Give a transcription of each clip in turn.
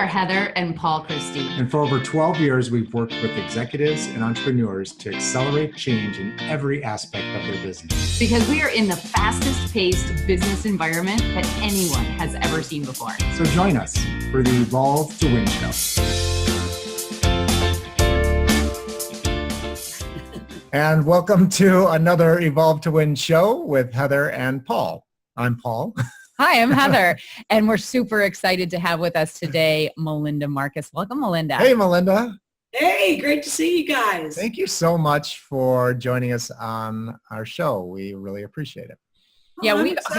are Heather and Paul Christie. And for over 12 years, we've worked with executives and entrepreneurs to accelerate change in every aspect of their business. Because we are in the fastest paced business environment that anyone has ever seen before. So join us for the Evolve to Win show. And welcome to another Evolve to Win show with Heather and Paul. I'm Paul. Hi, I'm Heather, and we're super excited to have with us today Melinda Marcus. Welcome, Melinda. Hey, Melinda. Hey, great to see you guys. Thank you so much for joining us on our show. We really appreciate it. Yeah,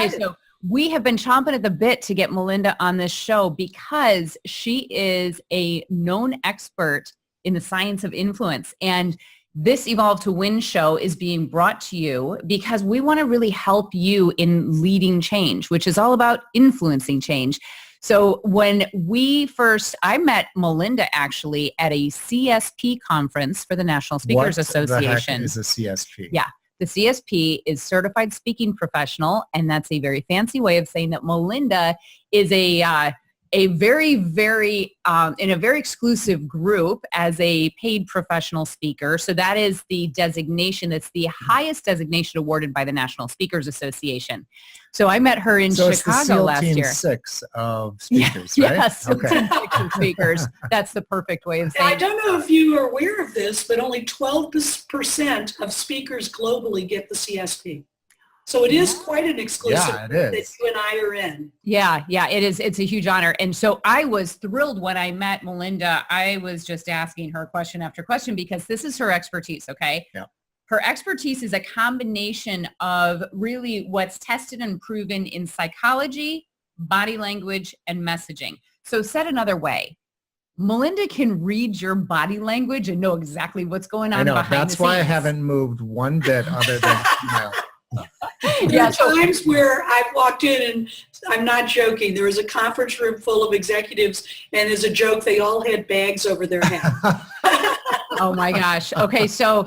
so we have been chomping at the bit to get Melinda on this show because she is a known expert in the science of influence. And this Evolve to Win show is being brought to you because we want to really help you in leading change, which is all about influencing change. So when I met Melinda actually at a CSP conference for the National Speakers Association. What the heck is a CSP? Yeah. The CSP is Certified Speaking Professional, and that's a very fancy way of saying that Melinda is a very, very, in a very exclusive group as a paid professional speaker. So that is the designation, that's the highest designation awarded by the National Speakers Association. So I met her in Chicago last year. So it's the SEAL Team 6 of speakers, right? Yes, SEAL Team 6 of speakers. That's the perfect way of saying it. I don't know if you are aware of this, but only 12% of speakers globally get the CSP. So it is quite an exclusive that you and I are in. Yeah, it is. It's a huge honor. And so I was thrilled when I met Melinda. I was just asking her question after question because this is her expertise, okay? Yeah. Her expertise is a combination of really what's tested and proven in psychology, body language, and messaging. So said another way, Melinda can read your body language and know exactly what's going on behind the scenes. That's why I haven't moved one bit other than smile. There are times where I've walked in and I'm not joking. There was a conference room full of executives and as a joke, they all had bags over their head. Oh my gosh. Okay. So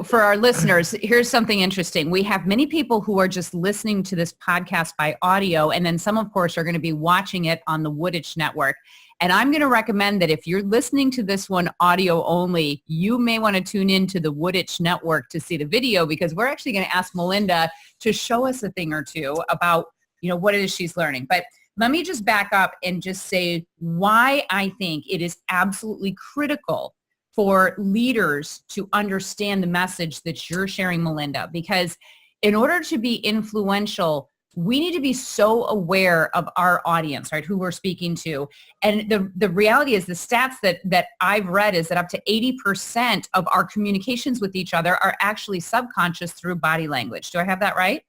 for our listeners, here's something interesting. We have many people who are just listening to this podcast by audio. And then some, of course, are going to be watching it on the Wooditch Network. And I'm going to recommend that if you're listening to this one audio only, you may want to tune into the Wooditch Network to see the video because we're actually going to ask Melinda to show us a thing or two about, what it is she's learning. But let me just back up and just say why I think it is absolutely critical for leaders to understand the message that you're sharing, Melinda, because in order to be influential, we need to be so aware of our audience, right, who we're speaking to. And the reality is the stats that I've read is that up to 80% of our communications with each other are actually subconscious through body language. Do I have that right?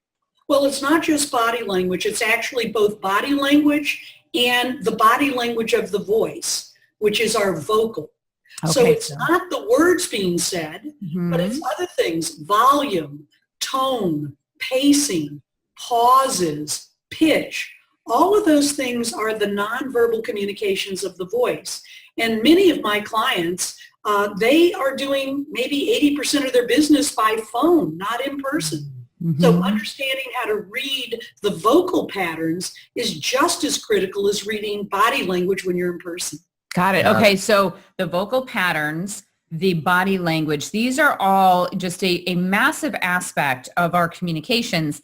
Well, it's not just body language. It's actually both body language and the body language of the voice, which is our vocal. Okay, so it's not the words being said, but it's other things, volume, tone, pacing, pauses, pitch. All of those things are the nonverbal communications of the voice. And many of my clients, they are doing maybe 80% of their business by phone, not in person. Mm-hmm. So understanding how to read the vocal patterns is just as critical as reading body language when you're in person. Got it. Okay, so the vocal patterns, the body language, these are all just a massive aspect of our communications.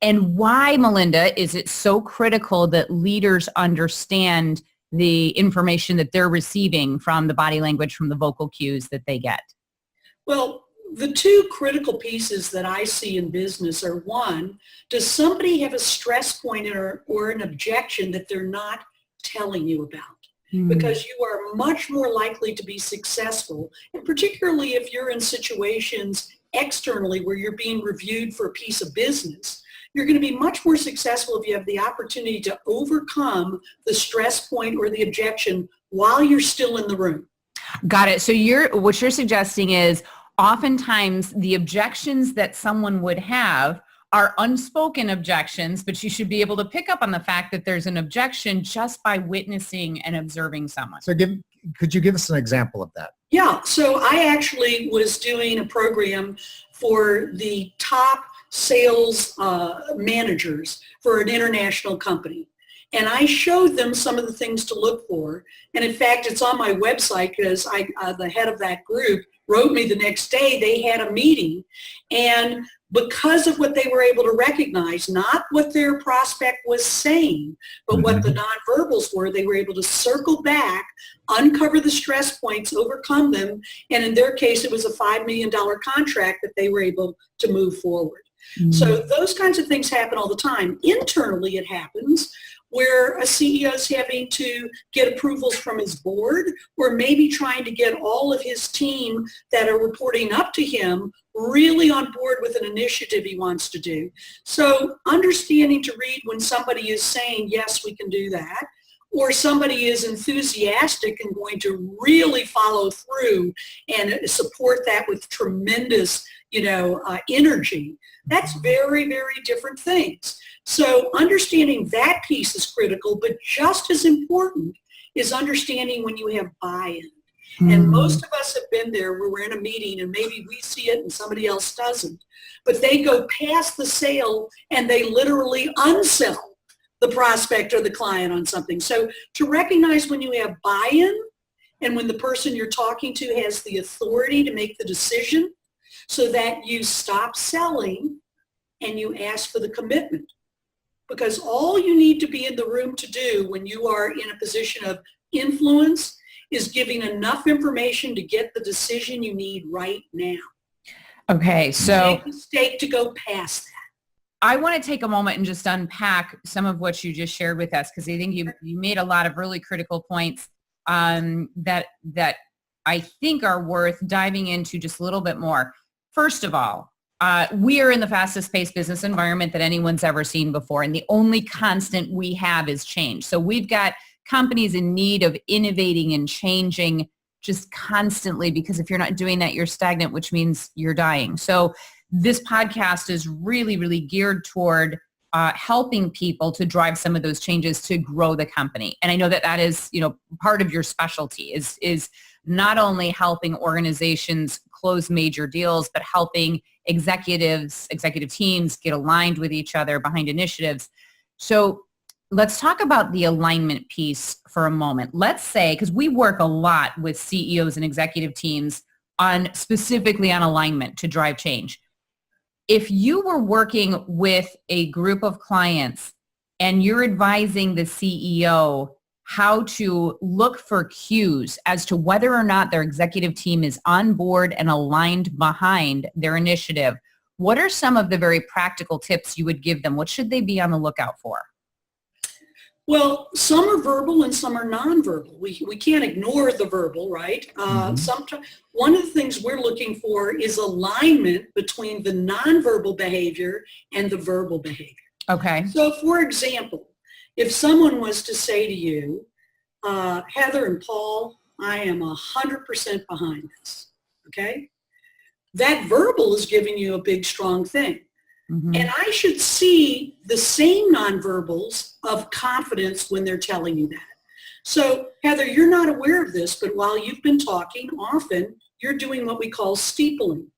And why, Melinda, is it so critical that leaders understand the information that they're receiving from the body language, from the vocal cues that they get? Well, the two critical pieces that I see in business are, one, does somebody have a stress point or an objection that they're not telling you about? Because you are much more likely to be successful, and particularly if you're in situations externally where you're being reviewed for a piece of business, you're going to be much more successful if you have the opportunity to overcome the stress point or the objection while you're still in the room. Got it. So what you're suggesting is oftentimes the objections that someone would have are unspoken objections, but you should be able to pick up on the fact that there's an objection just by witnessing and observing someone. So could you give us an example of that? Yeah, so I actually was doing a program for the top sales managers for an international company. And I showed them some of the things to look for. And in fact, it's on my website because the head of that group wrote me the next day. They had a meeting. And because of what they were able to recognize, not what their prospect was saying, but what the nonverbals were, they were able to circle back, uncover the stress points, overcome them. And in their case, it was a $5 million contract that they were able to move forward. So those kinds of things happen all the time. Internally, it happens where a CEO is having to get approvals from his board, or maybe trying to get all of his team that are reporting up to him really on board with an initiative he wants to do. So understanding to read when somebody is saying, yes, we can do that, or somebody is enthusiastic and going to really follow through and support that with tremendous, energy. That's very, very different things. So understanding that piece is critical, but just as important is understanding when you have buy-in. And most of us have been there where we're in a meeting and maybe we see it and somebody else doesn't. But they go past the sale and they literally unsell the prospect or the client on something. So to recognize when you have buy-in and when the person you're talking to has the authority to make the decision so that you stop selling and you ask for the commitment. Because all you need to be in the room to do when you are in a position of influence is giving enough information to get the decision you need right now. Okay, so make a mistake to go past that. I want to take a moment and just unpack some of what you just shared with us, because I think you made a lot of really critical points that I think are worth diving into just a little bit more. First of all, we are in the fastest paced business environment that anyone's ever seen before, and the only constant we have is change. So we've got companies in need of innovating and changing just constantly, because if you're not doing that, you're stagnant, which means you're dying. So this podcast is really, really geared toward helping people to drive some of those changes to grow the company. And I know that is, part of your specialty is not only helping organizations close major deals, but helping executive teams get aligned with each other behind initiatives. So let's talk about the alignment piece for a moment. Let's say, because we work a lot with CEOs and executive teams specifically on alignment to drive change. If you were working with a group of clients and you're advising the CEO how to look for cues as to whether or not their executive team is on board and aligned behind their initiative, what are some of the very practical tips you would give them? What should they be on the lookout for? Well, some are verbal and some are nonverbal. We can't ignore the verbal, right? Sometimes one of the things we're looking for is alignment between the nonverbal behavior and the verbal behavior. Okay. So, for example, if someone was to say to you, Heather and Paul, I am 100% behind this, okay? That verbal is giving you a big, strong thing. And I should see the same nonverbals of confidence when they're telling you that. So, Heather, you're not aware of this, but while you've been talking, often you're doing what we call steepling,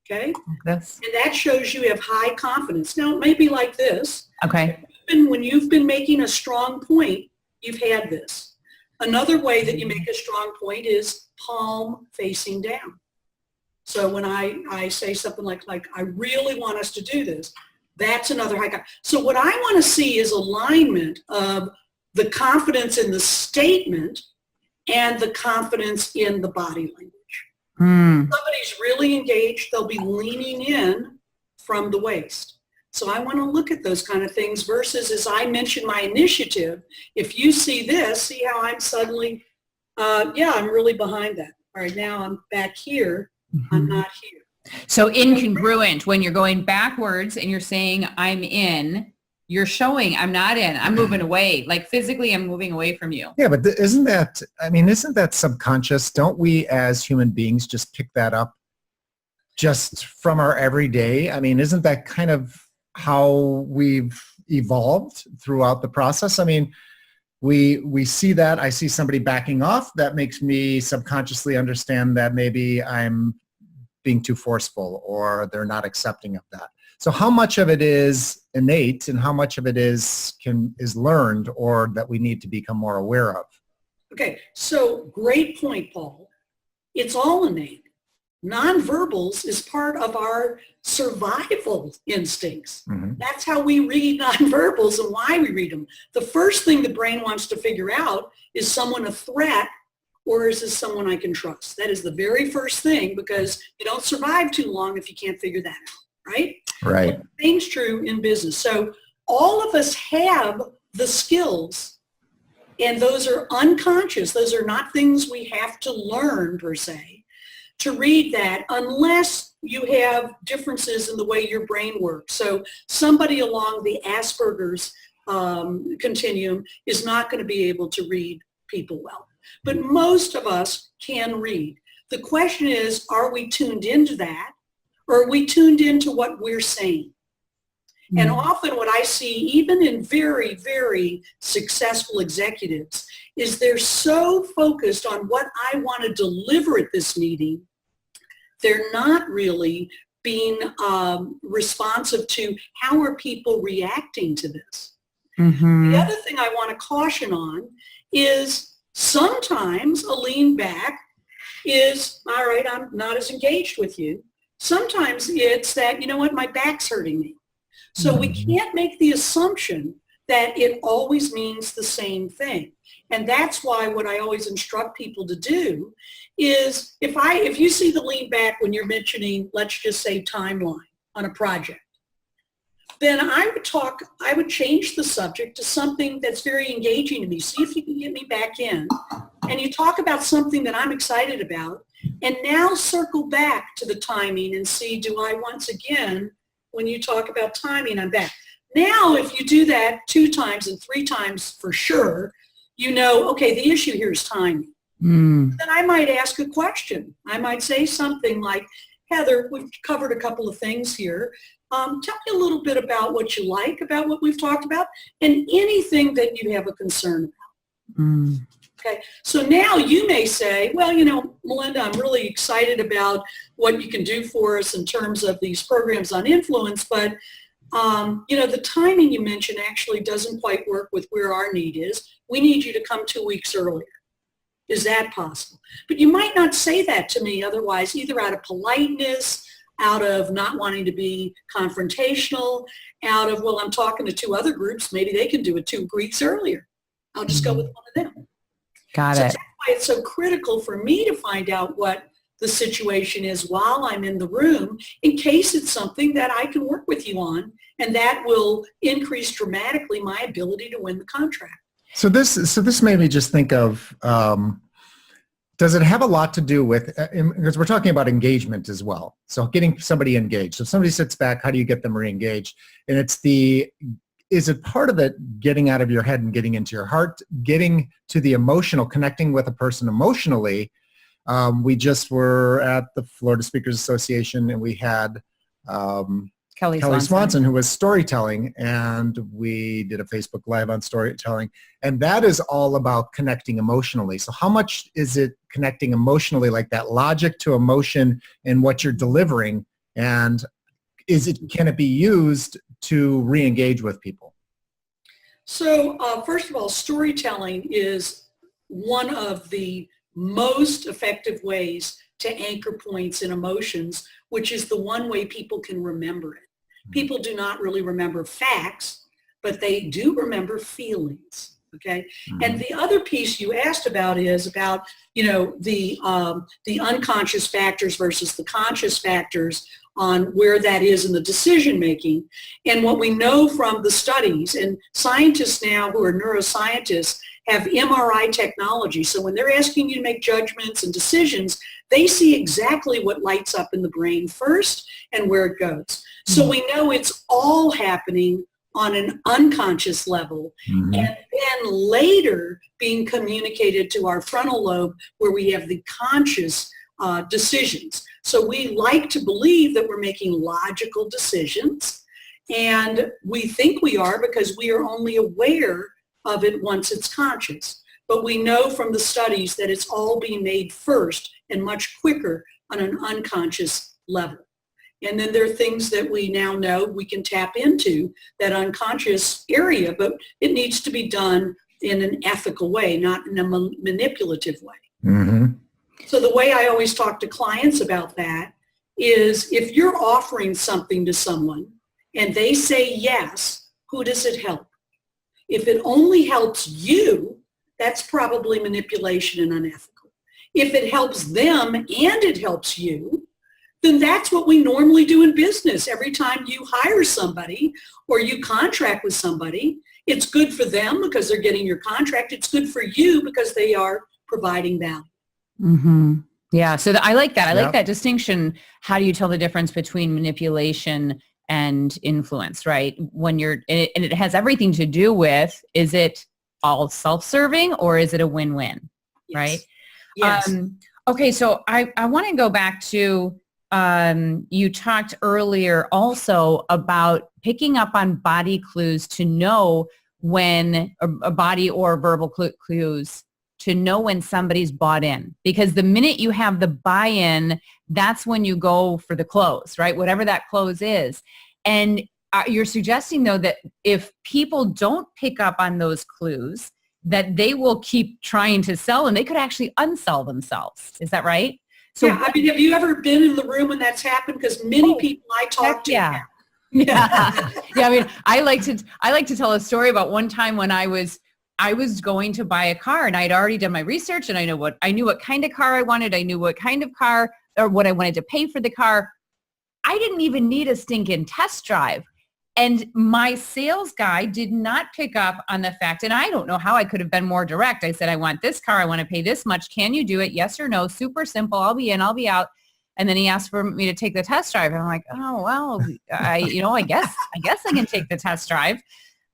okay? Yes. And that shows you have high confidence. Now, it may be like this. Okay. When you've been making a strong point, you've had this. Another way that you make a strong point is palm facing down. So when I say something like I really want us to do this, that's another high. So what I want to see is alignment of the confidence in the statement and the confidence in the body language. If somebody's really engaged, they'll be leaning in from the waist. So I want to look at those kind of things versus, as I mentioned my initiative, if you see this, see how I'm suddenly, I'm really behind that. All right, now I'm back here. I'm not here. So incongruent, when you're going backwards and you're saying I'm in, you're showing I'm not in, I'm moving away. Like physically I'm moving away from you. Yeah, but isn't that subconscious? Don't we as human beings just pick that up just from our everyday? I mean, isn't that kind of how we've evolved throughout the process? I mean, we see that. I see somebody backing off. That makes me subconsciously understand that maybe I'm being too forceful or they're not accepting of that. So how much of it is innate and how much of it is learned or that we need to become more aware of? Okay, so great point, Paul. It's all innate. Nonverbals is part of our survival instincts. Mm-hmm. That's how we read nonverbals and why we read them. The first thing the brain wants to figure out is someone a threat or is this someone I can trust? That is the very first thing because you don't survive too long if you can't figure that out, right? Right. The same's true in business. So all of us have the skills and those are unconscious. Those are not things we have to learn per se to read that unless you have differences in the way your brain works. So somebody along the Asperger's continuum is not going to be able to read people well. But most of us can read. The question is, are we tuned into that or are we tuned into what we're saying? Mm-hmm. And often what I see, even in very, very successful executives, is they're so focused on what I want to deliver at this meeting, they're not really being responsive to how are people reacting to this. Mm-hmm. The other thing I want to caution on is sometimes a lean back is, all right, I'm not as engaged with you. Sometimes it's that, you know what, my back's hurting me. So we can't make the assumption that it always means the same thing. And that's why what I always instruct people to do is if you see the lean back when you're mentioning, let's just say timeline on a project, then I would change the subject to something that's very engaging to me. See if you can get me back in. And you talk about something that I'm excited about and now circle back to the timing and see, do I once again, when you talk about timing, I'm back. Now, if you do that 2 times and 3 times for sure, you know, okay, the issue here is timing. Then I might ask a question. I might say something like, Heather, we've covered a couple of things here. Tell me a little bit about what you like about what we've talked about and anything that you have a concern about. Okay, so now you may say, well, you know, Melinda, I'm really excited about what you can do for us in terms of these programs on influence, but you know, the timing you mentioned actually doesn't quite work with where our need is. We need you to come 2 weeks earlier. Is that possible? But you might not say that to me otherwise, either out of politeness, out of not wanting to be confrontational, out of, well, I'm talking to 2 other groups. Maybe they can do it 2 weeks earlier. I'll just go with one of them. Got it. That's why it's so critical for me to find out what the situation is while I'm in the room in case it's something that I can work with you on, and that will increase dramatically my ability to win the contract. So this made me just think of, does it have a lot to do with, because we're talking about engagement as well. So getting somebody engaged. So if somebody sits back, how do you get them re-engaged? And is it part of it getting out of your head and getting into your heart, getting to the emotional, connecting with a person emotionally? We just were at the Florida Speakers Association and we had Kelly Swanson, who was storytelling, and we did a Facebook Live on storytelling, and that is all about connecting emotionally. So how much is it connecting emotionally, like that logic to emotion in what you're delivering, and can it be used to re-engage with people? So first of all, storytelling is one of the most effective ways to anchor points in emotions, which is the one way people can remember it. People do not really remember facts, but they do remember feelings. Okay. Mm-hmm. And the other piece you asked about is about, you know, the unconscious factors versus the conscious factors on where that is in the decision making. And what we know from the studies, and scientists now who are neuroscientists have MRI technology. So when they're asking you to make judgments and decisions, they see exactly what lights up in the brain first and where it goes. So we know it's all happening on an unconscious level, and then later being communicated to our frontal lobe where we have the conscious decisions. So we like to believe that we're making logical decisions, and we think we are because we are only aware of it once it's conscious. But we know from the studies that it's all being made first and much quicker on an unconscious level. And then there are things that we now know we can tap into that unconscious area, but it needs to be done in an ethical way, not in a manipulative way. Mm-hmm. So the way I always talk to clients about that is if you're offering something to someone and they say yes, who does it help? If it only helps you, that's probably manipulation and unethical. If it helps them and it helps you, then that's what we normally do in business. Every time you hire somebody or you contract with somebody, it's good for them because they're getting your contract. It's good for you because they are providing value. Mm-hmm. Yeah. So I like that. I like that distinction. How do you tell the difference between manipulation and influence, right? And it has everything to do with, is it all self-serving or is it a win-win, right? Yes. Okay. So I want to go back to, you talked earlier also about picking up on body clues to know when a body or verbal clues to know when somebody's bought in, because the minute you have the buy-in, that's when you go for the close, right? Whatever that close is. And you're suggesting though that if people don't pick up on those clues, that they will keep trying to sell and they could actually unsell themselves. Is that right? So yeah, I mean, have you ever been in the room when that's happened? Because many people I talk to have. Yeah. Yeah. I mean, I like to tell a story about one time when I was going to buy a car and I'd already done my research and I knew what kind of car I wanted. I knew what kind of car or what I wanted to pay for the car. I didn't even need a stinking test drive. And my sales guy did not pick up on the fact, and I don't know how I could have been more direct. I said, I want this car. I want to pay this much. Can you do it? Yes or no? Super simple. I'll be in, I'll be out. And then he asked for me to take the test drive. And I'm like, oh, well, I guess I can take the test drive.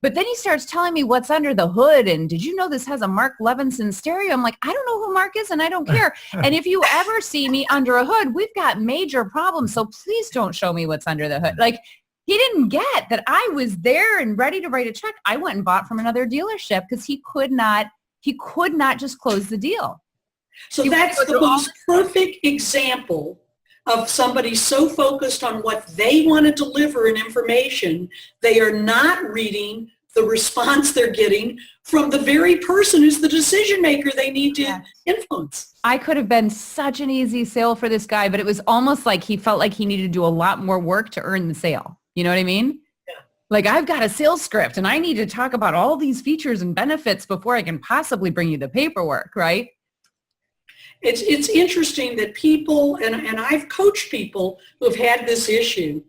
But then he starts telling me what's under the hood. And did you know this has a Mark Levinson stereo? I'm like, I don't know who Mark is and I don't care. And if you ever see me under a hood, we've got major problems. So please don't show me what's under the hood. Like, he didn't get that I was there and ready to write a check. I went and bought from another dealership because he could not just close the deal. So that's the most perfect example of somebody so focused on what they want to deliver in information, they are not reading the response they're getting from the very person who's the decision maker they need to influence. I could have been such an easy sale for this guy, but it was almost like he felt like he needed to do a lot more work to earn the sale. You know what I mean? Yeah. Like, I've got a sales script and I need to talk about all these features and benefits before I can possibly bring you the paperwork, right? It's interesting that people, and I've coached people who have had this issue,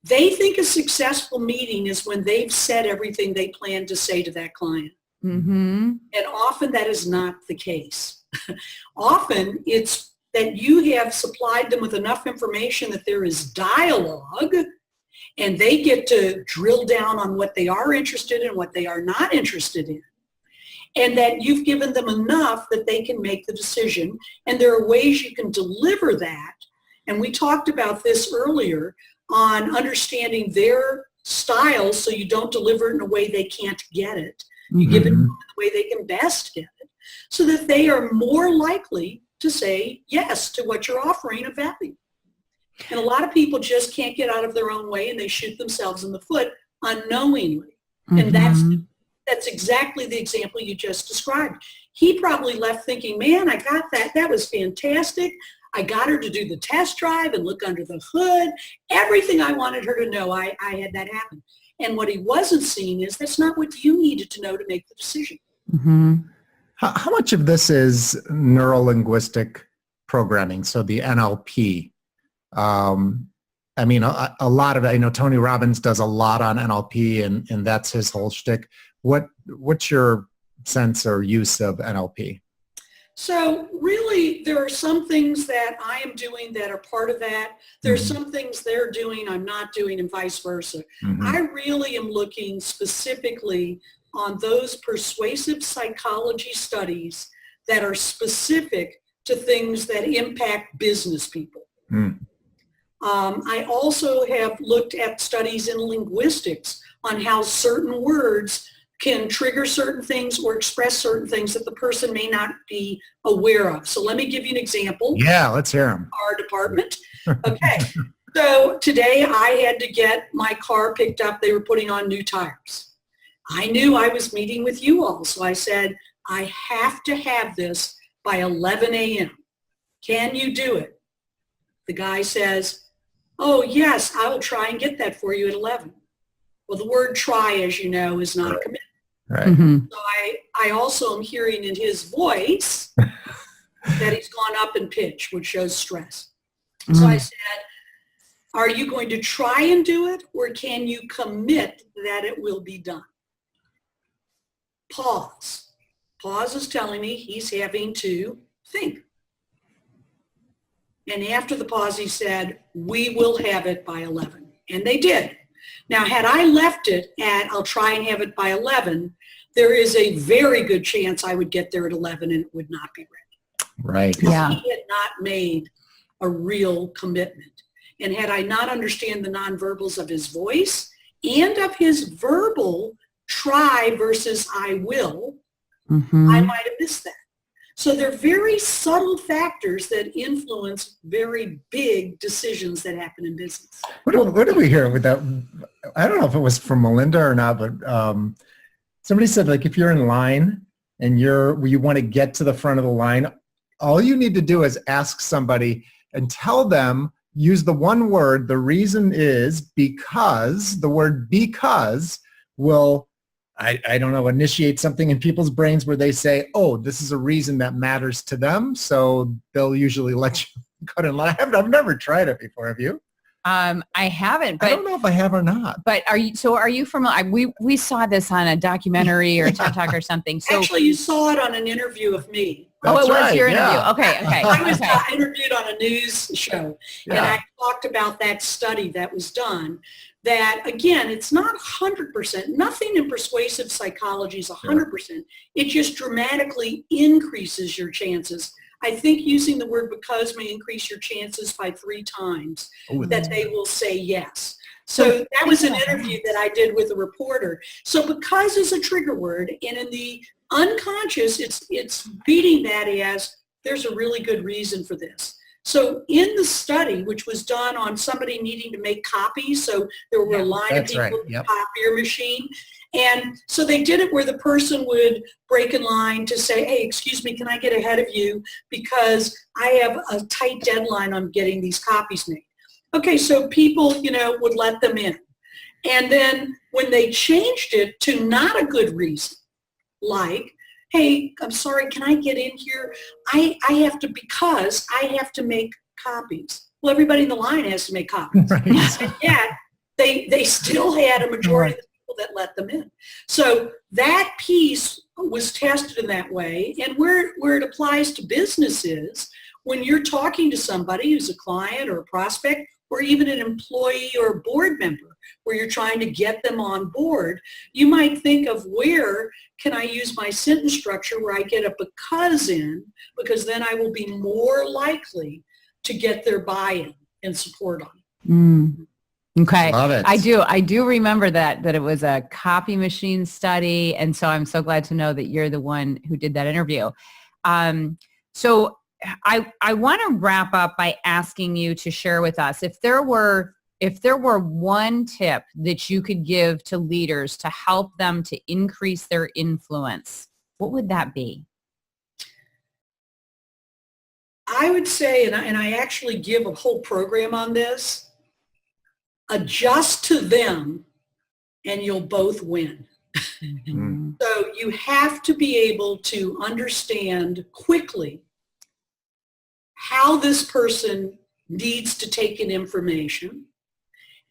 they think a successful meeting is when they've said everything they plan to say to that client. Mm-hmm. And often that is not the case. Often it's that you have supplied them with enough information that there is dialogue and they get to drill down on what they are interested in, what they are not interested in. And that you've given them enough that they can make the decision. And there are ways you can deliver that. And we talked about this earlier on understanding their style so you don't deliver it in a way they can't get it. You give it in the way they can best get it so that they are more likely to say yes to what you're offering of value. And a lot of people just can't get out of their own way and they shoot themselves in the foot unknowingly. And that's exactly the example you just described. He probably left thinking, man, I got that. That was fantastic. I got her to do the test drive and look under the hood. Everything I wanted her to know, I had that happen. And what he wasn't seeing is that's not what you needed to know to make the decision. Mm-hmm. How much of this is neuro-linguistic programming, so the NLP? I mean, a lot of it, I know Tony Robbins does a lot on NLP and that's his whole shtick. What's your sense or use of NLP? So really, there are some things that I am doing that are part of that. There's some things they're doing I'm not doing and vice versa. I really am looking specifically on those persuasive psychology studies that are specific to things that impact business people. I also have looked at studies in linguistics on how certain words can trigger certain things or express certain things that the person may not be aware of. So let me give you an example. Yeah, let's hear them. Our department. Okay. So today I had to get my car picked up. They were putting on new tires. I knew I was meeting with you all, so I said, I have to have this by 11 a.m. Can you do it? The guy says, oh, yes, I will try and get that for you at 11. Well, the word try, as you know, is not a commitment. Right. Mm-hmm. So I also am hearing in his voice that he's gone up in pitch, which shows stress. So I said, are you going to try and do it, or can you commit that it will be done? Pause. Pause is telling me he's having to think. And after the pause, he said, we will have it by 11. And they did. Now, had I left it at, I'll try and have it by 11, there is a very good chance I would get there at 11 and it would not be ready. Right. Yeah. He had not made a real commitment. And had I not understand the nonverbals of his voice and of his verbal try versus I will, I might have missed that. So they're very subtle factors that influence very big decisions that happen in business. What did we hear with that? I don't know if it was from Melinda or not, but somebody said, like, if you're in line and you want to get to the front of the line, all you need to do is ask somebody and tell them, use the one word. The reason is because, the word because will, I don't know, initiate something in people's brains where they say, oh, this is a reason that matters to them. So they'll usually let you go in line. I've never tried it before. Have you? I haven't, but I don't know if I have or not. But are you familiar? We saw this on a documentary or TED Talk or something. So actually, you saw it on an interview of me. it was right, your interview. yeah. Okay. I was interviewed on a news show, and Yeah. I talked about that study that was done. That, again, it's not 100%. Nothing in persuasive psychology is 100%. It just dramatically increases your chances. I think using the word because may increase your chances by 3 times that they will say yes. So that was an interview that I did with a reporter. So because is a trigger word, and in the unconscious, it's beating that as there's a really good reason for this. So in the study, which was done on somebody needing to make copies, so there were a line of people with a copier machine. And so they did it where the person would break in line to say, hey, excuse me, can I get ahead of you? Because I have a tight deadline on getting these copies made. Okay, so people, would let them in. And then when they changed it to not a good reason, like, hey, I'm sorry, can I get in here? I have to, because I have to make copies. Well, everybody in the line has to make copies. Right. And yet, they still had a majority of the people that let them in. So that piece was tested in that way. And where it applies to business is when you're talking to somebody who's a client or a prospect, or even an employee or a board member, where you're trying to get them on board, you might think of where can I use my sentence structure where I get a because in, because then I will be more likely to get their buy-in and support on it. Okay. Love it. I do remember that it was a copy machine study. And so I'm so glad to know that you're the one who did that interview. So I want to wrap up by asking you to share with us if there were one tip that you could give to leaders to help them to increase their influence, what would that be? I would say, and I actually give a whole program on this, adjust to them and you'll both win. Mm-hmm. So you have to be able to understand quickly how this person needs to take in information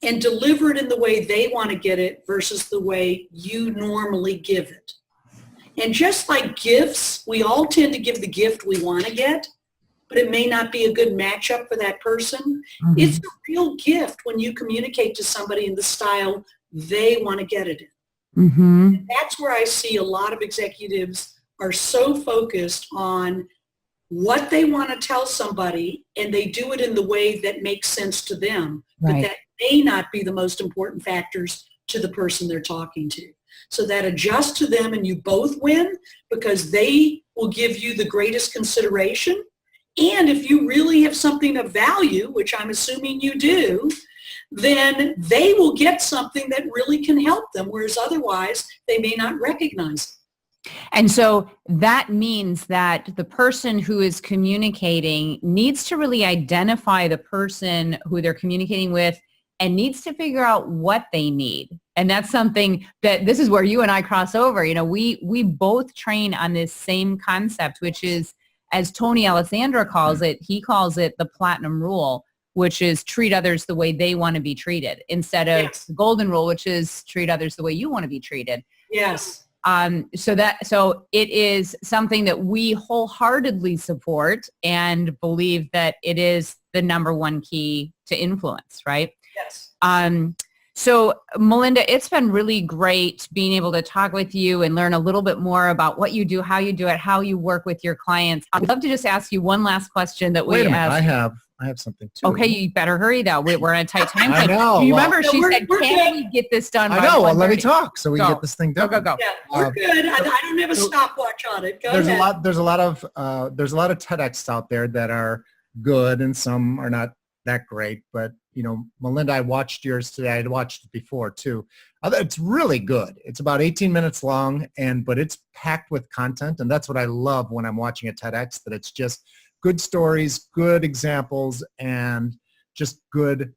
and deliver it in the way they want to get it versus the way you normally give it. And just like gifts, we all tend to give the gift we want to get, but it may not be a good matchup for that person. Mm-hmm. It's a real gift when you communicate to somebody in the style they want to get it in. Mm-hmm. And that's where I see a lot of executives are so focused on what they want to tell somebody, and they do it in the way that makes sense to them, but that may not be the most important factors to the person they're talking to. So that adjust to them and you both win because they will give you the greatest consideration And if you really have something of value, which I'm assuming you do, then they will get something that really can help them, whereas otherwise they may not recognize it. And so that means that the person who is communicating needs to really identify the person who they're communicating with and needs to figure out what they need. And that's something that this is where you and I cross over. You know, we both train on this same concept, which is, as Tony Alessandra calls it, he calls it the platinum rule, which is treat others the way they want to be treated, instead of the golden rule, which is treat others the way you want to be treated. Yes. So it is something that we wholeheartedly support and believe that it is the number one key to influence, right? Yes. So Melinda, it's been really great being able to talk with you and learn a little bit more about what you do, how you do it, how you work with your clients. I'd love to just ask you one last question that Wait we a minute, asked. I have something too. Okay, you better hurry though. We're on a tight time frame. I know. You Well, remember she said, we're can good. we get this done by I know. Well, let me 1:30? talk so we can Go. get this thing Go, done. go, go. Yeah, we're good. I don't have a stopwatch on it. Go There's ahead. there's a lot of TEDx out there that are good and some are not that great. But you know, Melinda, I watched yours today. I'd watched it before too. It's really good. It's about 18 minutes long, but it's packed with content, and that's what I love when I'm watching a TEDx. That it's just good stories, good examples, and just good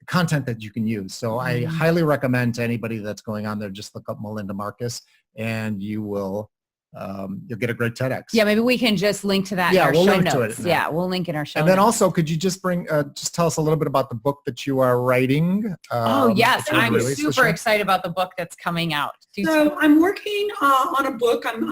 content that you can use. So I highly recommend to anybody that's going on there, just look up Melinda Marcus, and you will you'll get a great TEDx. Yeah, maybe we can just link to that in our we'll show link to notes. it. Yeah, we'll link in our show And then notes. also, could you just just tell us a little bit about the book that you are writing? Oh, yes. that you'll I'm release this super year? excited about the book that's coming out. So I'm working on a book. I'm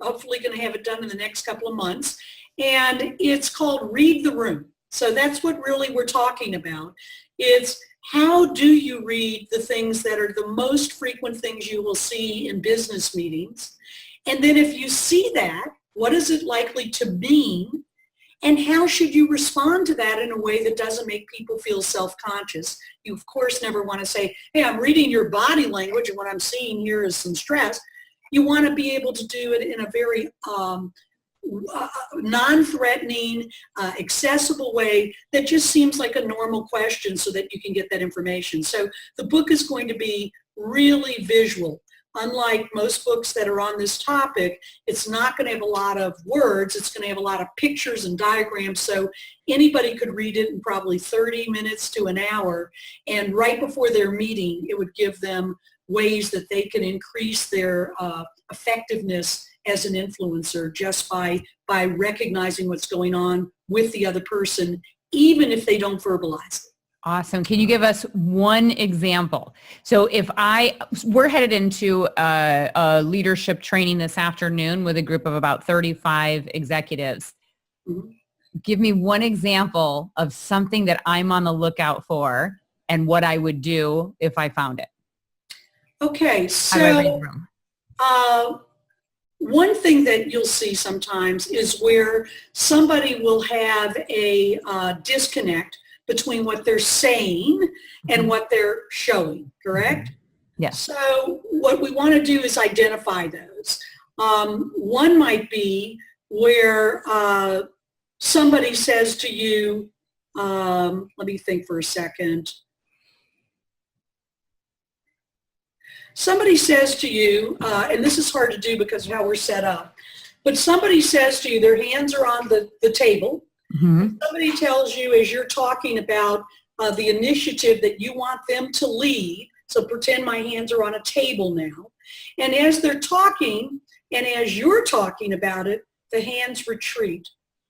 hopefully going to have it done in the next couple of months. And it's called Read the Room. So that's what really we're talking about. It's how do you read the things that are the most frequent things you will see in business meetings? And then if you see that, what is it likely to mean? And how should you respond to that in a way that doesn't make people feel self-conscious? You, of course, never want to say, hey, I'm reading your body language and what I'm seeing here is some stress. You want to be able to do it in a very non-threatening, accessible way that just seems like a normal question so that you can get that information. So the book is going to be really visual. Unlike most books that are on this topic, it's not going to have a lot of words. It's going to have a lot of pictures and diagrams, so anybody could read it in probably 30 minutes to an hour. And right before their meeting, it would give them ways that they can increase their effectiveness as an influencer just by recognizing what's going on with the other person, even if they don't verbalize it. Awesome. Can you give us one example? So we're headed into a leadership training this afternoon with a group of about 35 executives. Mm-hmm. Give me one example of something that I'm on the lookout for and what I would do if I found it. Okay, How do I read the so room? one thing that you'll see sometimes is where somebody will have a disconnect between what they're saying and what they're showing, correct? Yes. So what we want to do is identify those. One might be where somebody says to you, let me think for a second. Somebody says to you, and this is hard to do because of how we're set up, but somebody says to you, their hands are on the table. Mm-hmm. Somebody tells you as you're talking about the initiative that you want them to lead, so pretend my hands are on a table now, and as they're talking and as you're talking about it, the hands retreat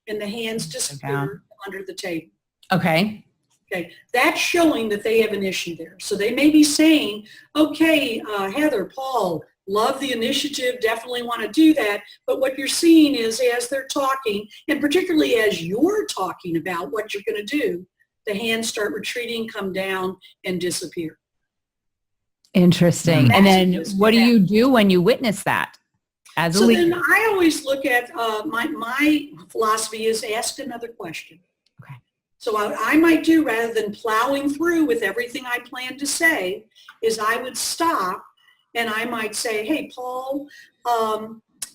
and the hands disappear under the table. Okay. Okay, that's showing that they have an issue there. So they may be saying, okay, Heather, Paul, love the initiative, definitely want to do that. But what you're seeing is as they're talking, and particularly as you're talking about what you're going to do, the hands start retreating, come down, and disappear. Interesting. And then what do you do when you witness that as a So leader? then I always look at, my philosophy is ask another question. Okay. So what I might do rather than plowing through with everything I plan to say is I would stop and I might say, hey, Paul,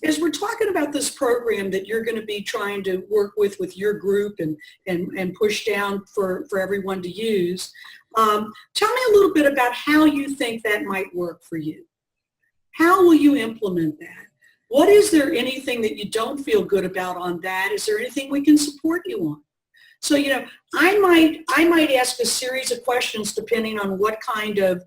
as we're talking about this program that you're going to be trying to work with your group and push down for everyone to use, tell me a little bit about how you think that might work for you. How will you implement that? What is there anything that you don't feel good about on that? Is there anything we can support you on? So, I might ask a series of questions depending on what kind of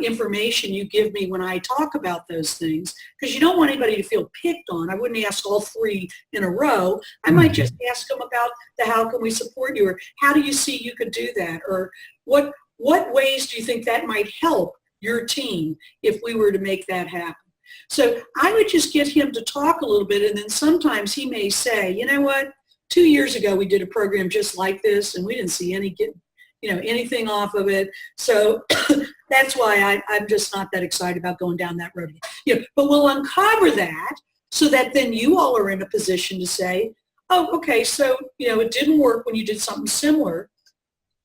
information you give me when I talk about those things, because you don't want anybody to feel picked on. I wouldn't ask all three in a row. I might just ask them about the how can we support you, or how do you see you could do that, or what ways do you think that might help your team if we were to make that happen. So I would just get him to talk a little bit, and then sometimes he may say, you know what, 2 years ago we did a program just like this and we didn't see anything off of it. So that's why I'm just not that excited about going down that road again. But we'll uncover that so that then you all are in a position to say, oh, okay, so it didn't work when you did something similar.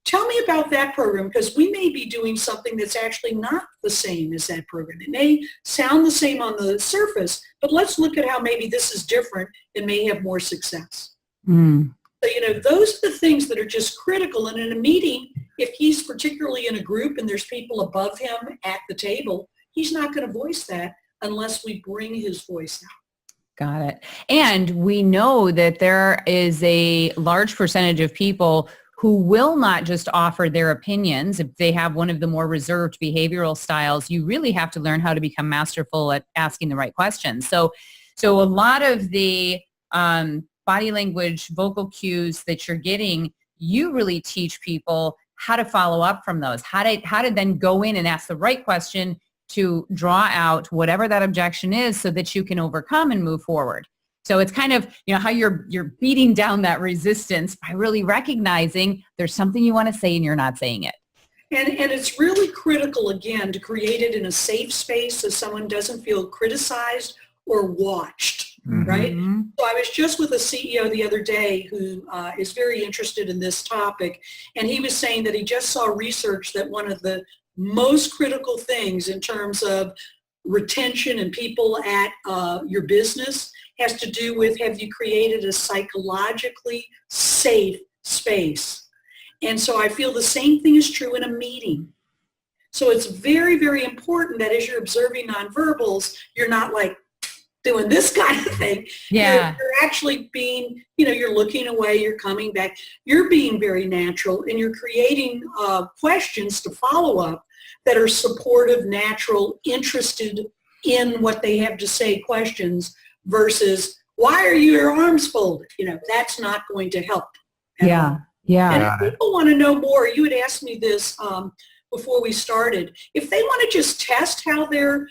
Tell me about that program, because we may be doing something that's actually not the same as that program. It may sound the same on the surface, but let's look at how maybe this is different and may have more success. So, those are the things that are just critical. And in a meeting, if he's particularly in a group and there's people above him at the table, he's not going to voice that unless we bring his voice out. Got it. And we know that there is a large percentage of people who will not just offer their opinions. If they have one of the more reserved behavioral styles, you really have to learn how to become masterful at asking the right questions. So a lot of the body language, vocal cues that you're getting, you really teach people how to follow up from those, how to then go in and ask the right question to draw out whatever that objection is so that you can overcome and move forward. So it's kind of, how you're beating down that resistance by really recognizing there's something you want to say and you're not saying it. And it's really critical, again, to create it in a safe space so someone doesn't feel criticized or watched, right? So I was just with a CEO the other day who is very interested in this topic, and he was saying that he just saw research that one of the most critical things in terms of retention and people at your business has to do with, have you created a psychologically safe space? And so I feel the same thing is true in a meeting. So it's very, very important that as you're observing nonverbals, you're not like doing this kind of thing. Yeah. You're actually being, you're looking away, you're coming back, you're being very natural, and you're creating questions to follow up that are supportive, natural, interested in what they have to say questions versus, why are your arms folded? That's not going to help. Yeah. And if people want to know more, you had asked me this before we started. If they want to just test how their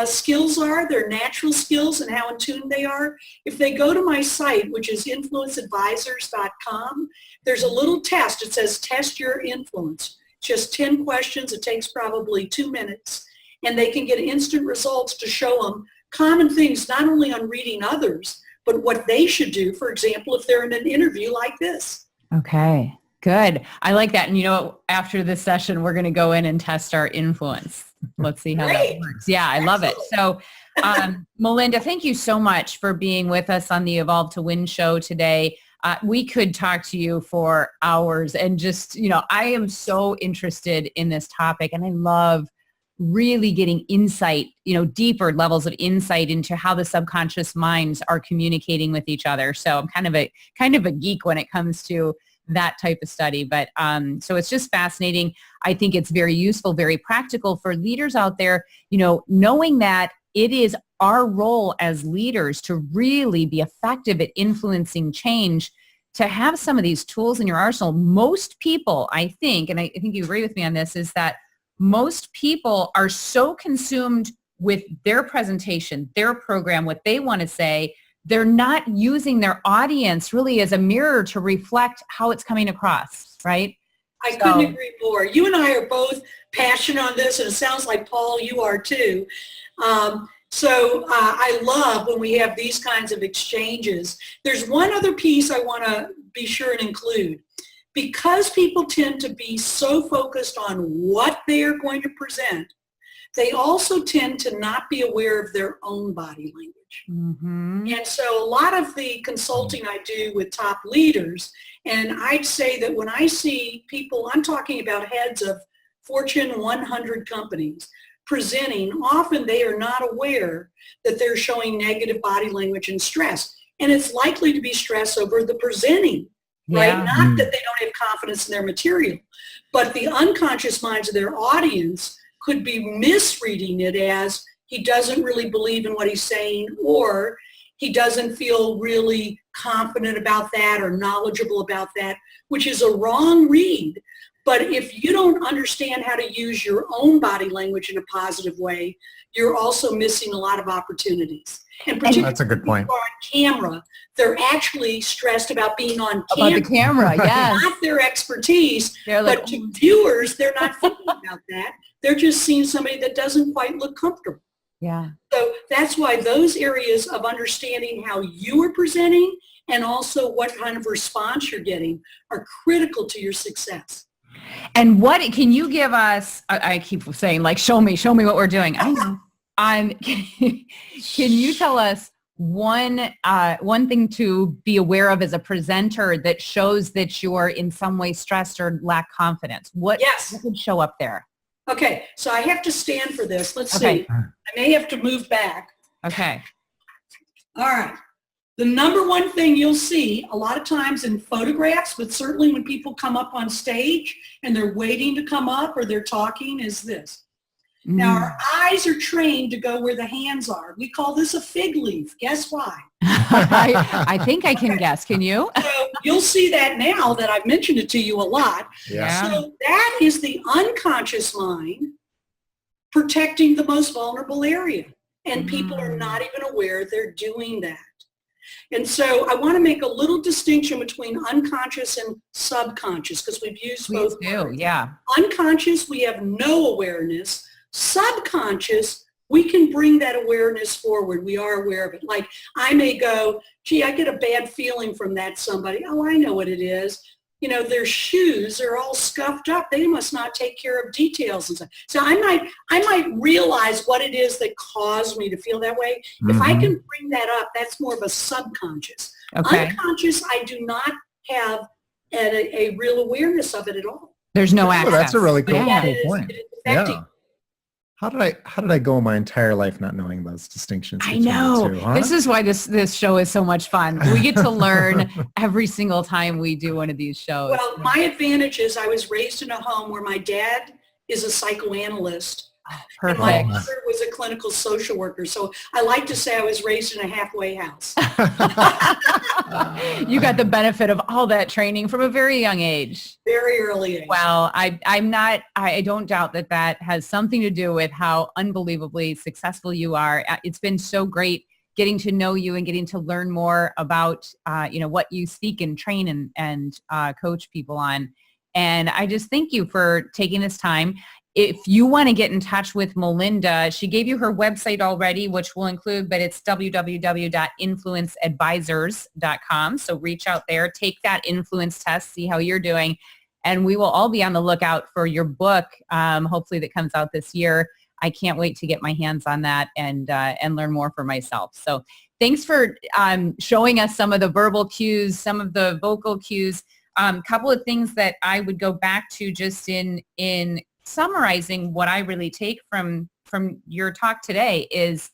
skills are, their natural skills, and how in tune they are, if they go to my site, which is influenceadvisors.com, there's a little test. It says test your influence. Just 10 questions. It takes probably 2 minutes. And they can get instant results to show them common things, not only on reading others, but what they should do, for example, if they're in an interview like this. Okay, good. I like that. And after this session, we're going to go in and test our influence. Let's see how that works. Yeah, I love it. So, Melinda, thank you so much for being with us on the Evolve to Win show today. We could talk to you for hours and just, I am so interested in this topic, and I love really getting insight, deeper levels of insight into how the subconscious minds are communicating with each other. So I'm kind of a geek when it comes to that type of study. But so it's just fascinating. I think it's very useful, very practical for leaders out there, knowing that it is our role as leaders to really be effective at influencing change, to have some of these tools in your arsenal. Most people, I think, and I think you agree with me on this, is that most people are so consumed with their presentation, their program, what they want to say, they're not using their audience really as a mirror to reflect how it's coming across, right? I couldn't agree more. You and I are both passionate on this, and it sounds like, Paul, you are too. So I love when we have these kinds of exchanges. There's one other piece I want to be sure and include. Because people tend to be so focused on what they are going to present, they also tend to not be aware of their own body language. Mm-hmm. And so a lot of the consulting I do with top leaders, and I'd say that when I see people, I'm talking about heads of Fortune 100 companies presenting, often they are not aware that they're showing negative body language and stress. And it's likely to be stress over the presenting, right? Not that they don't have confidence in their material, but the unconscious minds of their audience could be misreading it as he doesn't really believe in what he's saying, or he doesn't feel really confident about that or knowledgeable about that, which is a wrong read. But if you don't understand how to use your own body language in a positive way, you're also missing a lot of opportunities. And particularly that's a good point. On camera, they're actually stressed about being on camera. About the camera, yes. Not their expertise, they're like, but to viewers, they're not thinking about that. They're just seeing somebody that doesn't quite look comfortable. Yeah. So that's why those areas of understanding how you are presenting and also what kind of response you're getting are critical to your success. And what can you give us? I keep saying, like, show me what we're doing. I know. Can you tell us one thing to be aware of as a presenter that shows that you're in some way stressed or lack confidence? What would show up there? Okay, so I have to stand for this. Let's see. I may have to move back. Okay. All right. The number one thing you'll see a lot of times in photographs, but certainly when people come up on stage and they're waiting to come up or they're talking, is this. Now, our eyes are trained to go where the hands are. We call this a fig leaf. Guess why? I think I can guess. Can you? So you'll see that now that I've mentioned it to you a lot. Yeah. So that is the unconscious mind protecting the most vulnerable area. And people are not even aware they're doing that. And so I want to make a little distinction between unconscious and subconscious because we've used both words. Yeah. Unconscious, we have no awareness. Subconscious, we can bring that awareness forward. We are aware of it. Like I may go, gee, I get a bad feeling from that somebody. Oh, I know what it is. You know, their shoes are all scuffed up. They must not take care of details and stuff. So I might realize what it is that caused me to feel that way. If I can bring that up, that's more of a subconscious. Okay. Unconscious, I do not have a real awareness of it at all. There's no access. That's a really cool point. Yeah. How did I go my entire life not knowing those distinctions? I know. The two, huh? This is why this show is so much fun. We get to learn every single time we do one of these shows. Well, my advantage is I was raised in a home where my dad is a psychoanalyst. Perfect. And my mother was a clinical social worker. So I like to say I was raised in a halfway house. You got the benefit of all that training from a very young age. Very early age. Well, I don't doubt that has something to do with how unbelievably successful you are. It's been so great getting to know you and getting to learn more about, what you speak and train and coach people on. And I just thank you for taking this time. If you want to get in touch with Melinda, she gave you her website already, which we'll include, but it's www.influenceadvisors.com. So reach out there, take that influence test, see how you're doing. And we will all be on the lookout for your book, hopefully that comes out this year. I can't wait to get my hands on that and learn more for myself. So thanks for showing us some of the verbal cues, some of the vocal cues. Couple of things that I would go back to just in summarizing what I really take from your talk today is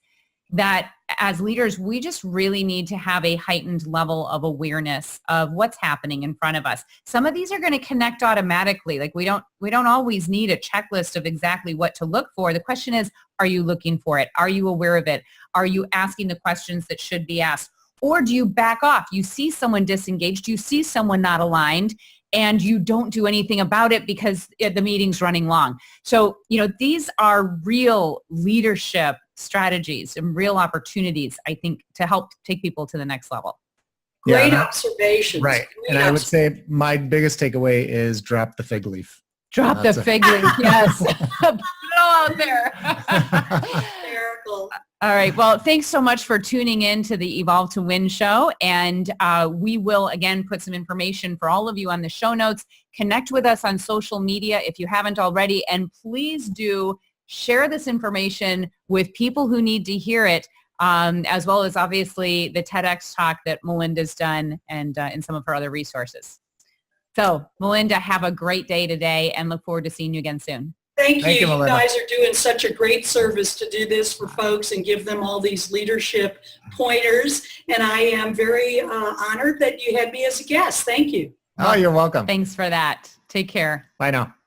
that as leaders, we just really need to have a heightened level of awareness of what's happening in front of us. Some of these are going to connect automatically. Like we don't always need a checklist of exactly what to look for. The question is, are you looking for it? Are you aware of it? Are you asking the questions that should be asked? Or do you back off? You see someone disengaged, you see someone not aligned, and you don't do anything about it because the meeting's running long. So, these are real leadership strategies and real opportunities, I think, to help take people to the next level. Great observations. Right. And I would say my biggest takeaway is drop the fig leaf. Drop the fig leaf, yes. Put it all out there. Hysterical. All right. Well, thanks so much for tuning in to the Evolve to Win show. And we will, again, put some information for all of you on the show notes. Connect with us on social media if you haven't already. And please do share this information with people who need to hear it. as well as obviously the TEDx talk that Melinda's done and some of her other resources. So Melinda, have a great day today and look forward to seeing you again soon. Thank you. You Melinda. guys are doing such a great service to do this for folks and give them all these leadership pointers. And I am very honored that you had me as a guest. Thank you. Oh, you're welcome. Thanks for that. Take care. Bye now.